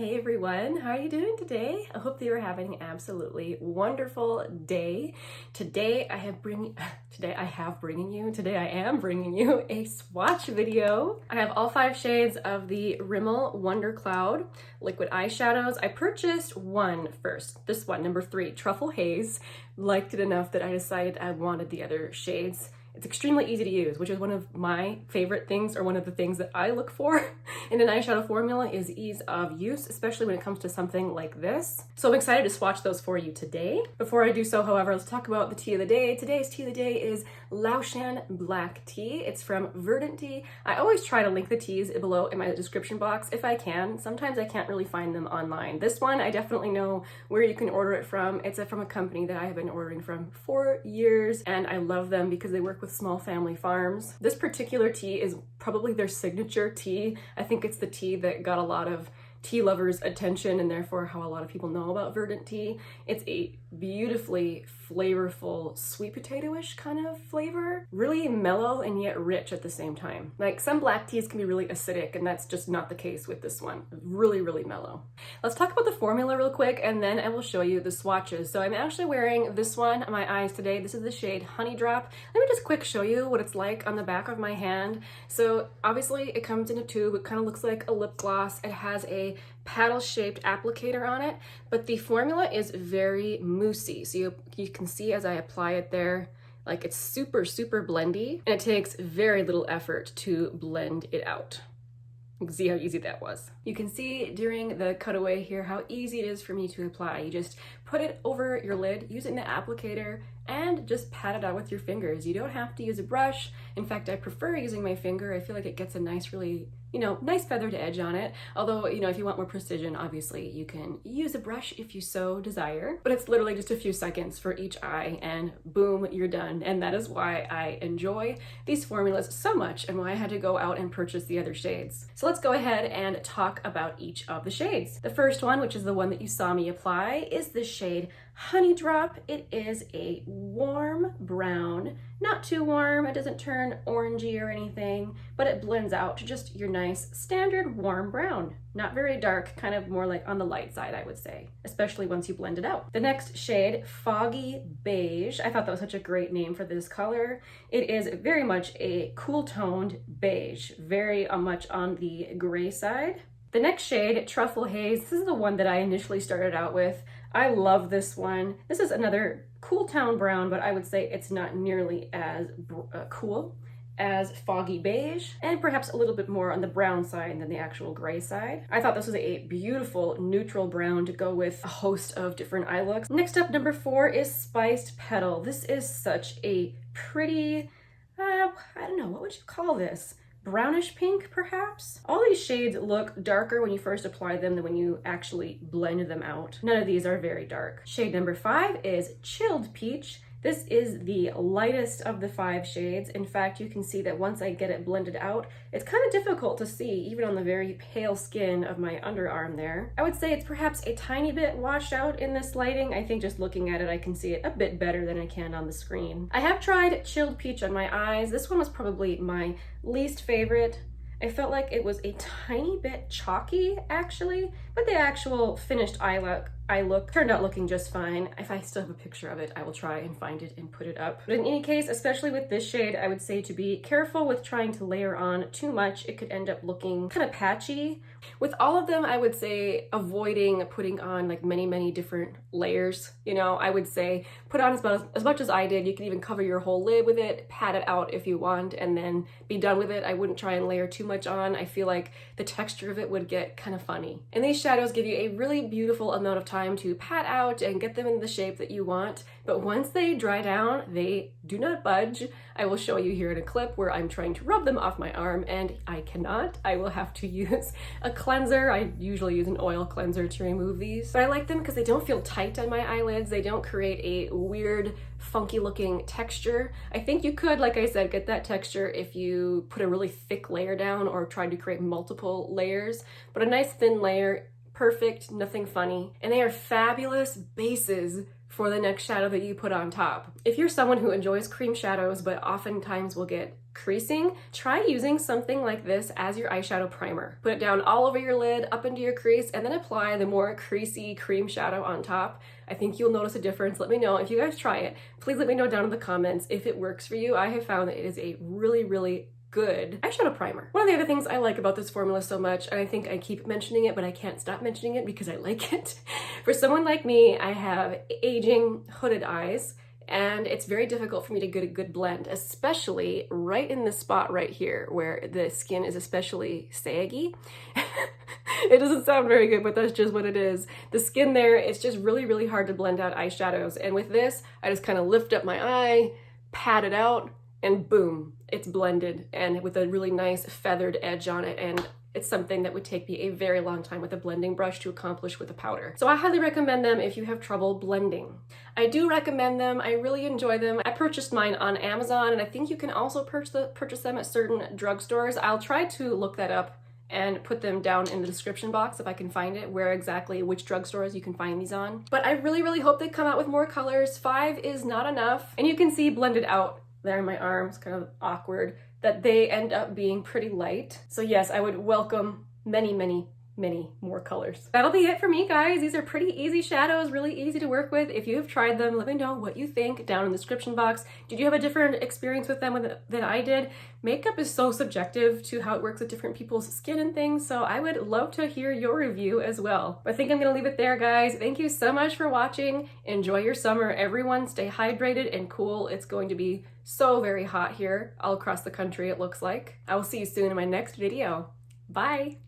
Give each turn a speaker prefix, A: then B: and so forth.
A: Hey everyone, how are you doing today? I hope that you're having an absolutely wonderful day. Today I am bringing you a swatch video. I have all 5 shades of the Rimmel Wonder Cloud liquid eyeshadows. I purchased one first, this one, number 3, Truffle Haze. Liked it enough that I decided I wanted the other shades. It's extremely easy to use, which is one of my favorite things, or one of the things that I look for in an eyeshadow formula is ease of use, especially when it comes to something like this. So I'm excited to swatch those for you today. Before I do so, however, let's talk about the tea of the day. Today's tea of the day is Laoshan Black Tea. It's from Verdant Tea. I always try to link the teas below in my description box if I can. Sometimes I can't really find them online. This one, I definitely know where you can order it from. It's from a company that I have been ordering from for years, and I love them because they work with small family farms. This particular tea is probably their signature tea. I think it's the tea that got a lot of tea lovers' attention and therefore how a lot of people know about Verdant Tea. It's a beautifully flavorful, sweet potato-ish kind of flavor. Really mellow and yet rich at the same time. Like some black teas can be really acidic, and that's just not the case with this one. Really, really mellow. Let's talk about the formula real quick and then I will show you the swatches. So I'm actually wearing this one on my eyes today. This is the shade Honey Drop. Let me just quick show you what it's like on the back of my hand. So obviously it comes in a tube. It kind of looks like a lip gloss. It has a paddle-shaped applicator on it, but the formula is very moussey. So you can see as I apply it there, like it's super, super blendy, and it takes very little effort to blend it out. You can see how easy that was. You can see during the cutaway here how easy it is for me to apply. You just put it over your lid using the applicator and just pat it out with your fingers. You don't have to use a brush. In fact, I prefer using my finger. I feel like it gets a nice, really, nice feathered edge on it. Although, if you want more precision, obviously you can use a brush if you so desire. But it's literally just a few seconds for each eye and boom, you're done. And that is why I enjoy these formulas so much and why I had to go out and purchase the other shades. So let's go ahead and talk about each of the shades. The first one, which is the one that you saw me apply, is the shade Honey Drop. It is a warm brown, not too warm. It doesn't turn orangey or anything, but it blends out to just your nice standard warm brown. Not very dark, kind of more like on the light side, I would say, especially once you blend it out. The next shade, Foggy Beige. I thought that was such a great name for this color. It is very much a cool toned beige, very much on the gray side. The next shade, Truffle Haze. This is the one that I initially started out with. I love this one. This is another cool town brown, but I would say it's not nearly as cool as Foggy Beige, and perhaps a little bit more on the brown side than the actual gray side. I thought this was a beautiful neutral brown to go with a host of different eye looks. Next up, number 4 is Spiced Petal. This is such a pretty, I don't know, what would you call this? Brownish pink, perhaps? All these shades look darker when you first apply them than when you actually blend them out. None of these are very dark. Shade number 5 is Chilled Peach. This is the lightest of the 5 shades. In fact, you can see that once I get it blended out, it's kind of difficult to see, even on the very pale skin of my underarm there. I would say it's perhaps a tiny bit washed out in this lighting. I think just looking at it, I can see it a bit better than I can on the screen. I have tried Chilled Peach on my eyes. This one was probably my least favorite. I felt like it was a tiny bit chalky, actually, but the actual finished eye look turned out looking just fine. If I still have a picture of it, I will try and find it and put it up. But in any case, especially with this shade, I would say to be careful with trying to layer on too much. It could end up looking kind of patchy. With all of them, I would say avoiding putting on like many different layers. I would say put on as much as I did. You can even cover your whole lid with it, pat it out if you want, and then be done with it. I wouldn't try and layer too much on. I feel like the texture of it would get kind of funny. And these shadows give you a really beautiful amount of time to pat out and get them in the shape that you want. But once they dry down, they do not budge. I will show you here in a clip where I'm trying to rub them off my arm and I cannot. I will have to use a cleanser. I usually use an oil cleanser to remove these. But I like them because they don't feel tight on my eyelids. They don't create a weird, funky looking texture. I think you could, like I said, get that texture if you put a really thick layer down or tried to create multiple layers. But a nice thin layer, perfect, nothing funny. And they are fabulous bases for the next shadow that you put on top. If you're someone who enjoys cream shadows but oftentimes will get creasing, try using something like this as your eyeshadow primer. Put it down all over your lid, up into your crease, and then apply the more creasy cream shadow on top. I think you'll notice a difference. Let me know if you guys try it. Please let me know down in the comments if it works for you. I have found that it is a really, really good eyeshadow primer. One of the other things I like about this formula so much, and I think I keep mentioning it, but I can't stop mentioning it because I like it. For someone like me, I have aging hooded eyes, and it's very difficult for me to get a good blend, especially right in the spot right here where the skin is especially saggy. It doesn't sound very good, but that's just what it is. The skin there, it's just really, really hard to blend out eyeshadows. And with this, I just kind of lift up my eye, pat it out, and boom, it's blended, and with a really nice feathered edge on it. And it's something that would take me a very long time with a blending brush to accomplish with a powder. So I highly recommend them if you have trouble blending. I do recommend them. I really enjoy them. I purchased mine on Amazon, and I think you can also purchase them at certain drugstores. I'll try to look that up and put them down in the description box if I can find it, where exactly, which drugstores you can find these on. But I really, really hope they come out with more colors. 5 is not enough. And you can see blended out there in my arm, it's kind of awkward, that they end up being pretty light. So yes, I would welcome many, many, many more colors. That'll be it for me, guys. These are pretty easy shadows, really easy to work with. If you have tried them, let me know what you think down in the description box. Did you have a different experience with them than I did? Makeup is so subjective to how it works with different people's skin and things, so I would love to hear your review as well. I think I'm gonna leave it there, guys. Thank you so much for watching. Enjoy your summer, everyone. Stay hydrated and cool. It's going to be so very hot here all across the country, it looks like. I will see you soon in my next video. Bye.